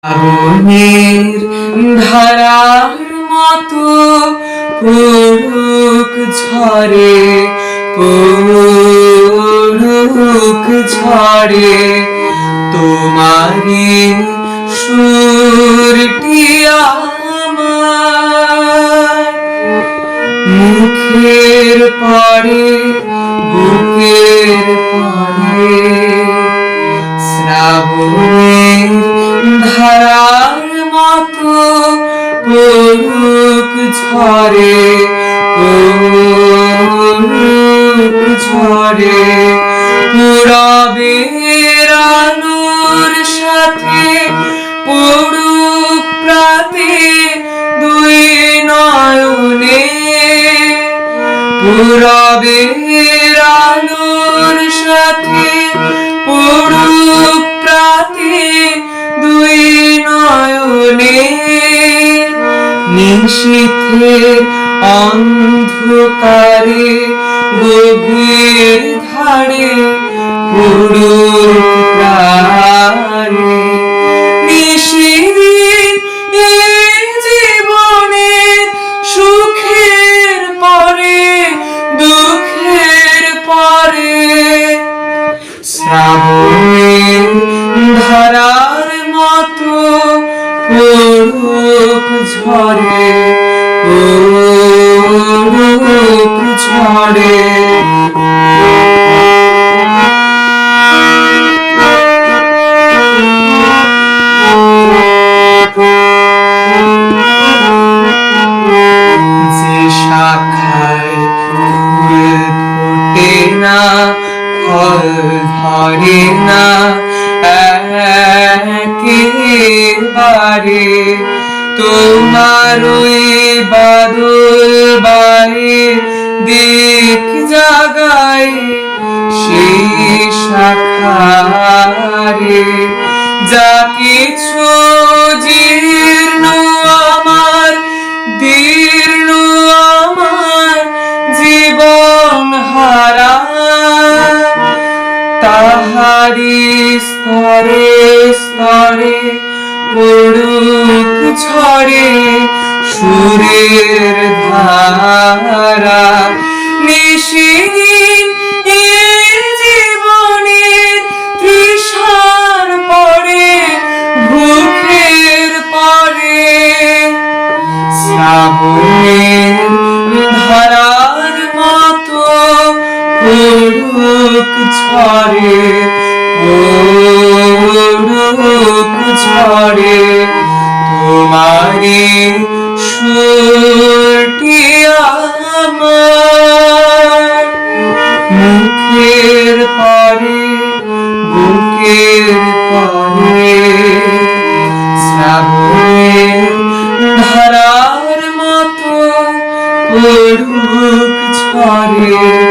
আগুনের ধারার মতো পড়ুক ঝরে, পড়ুক ঝরে তোমারি সুরটি আমার মুখের পরে, বুকের পরে শ্রাবণের ধারার মতো পড়ুক ঝরে, পড়ুক ঝরে পূরবের আলোর সাথে পড়ুক প্রাতে দুই নয়নে, পূরবের আলোর সাথে পড়ুক প্রাতে দুই নয়নে নিশীথের অন্ধকারে গভীর ধারে পড়ুক প্রাণে নিশিদিন এই জীবনের সুখের পরে দুঃখের পরে শ্রাবণের ধারার মতো পড়ুক ঝরে, পড়ুক ঝরে যে শাখায় ফুল ফোটে না, ফল ধরে না একেবারে তোমার ওই বাদল বাড়ি দিক জাগায় সেই শাখারে যা কিছু জীর্ণ আমার, দীর্ণ আমার জীবন হারা তাহারি স্তরে স্তরে পড়ুক ঝরে সুরের ধারা নিশিদিন এই জীবনের তৃষার পরে ভুখের পরে শ্রাবণের ধারার মতো পড়ুক ঝরে, পড়ুক ঝরে তোমারি সুরটি আমার মুখের পরে, বুকের পরে শ্রাবণের ধারার মতো পড়ুক ঝরে।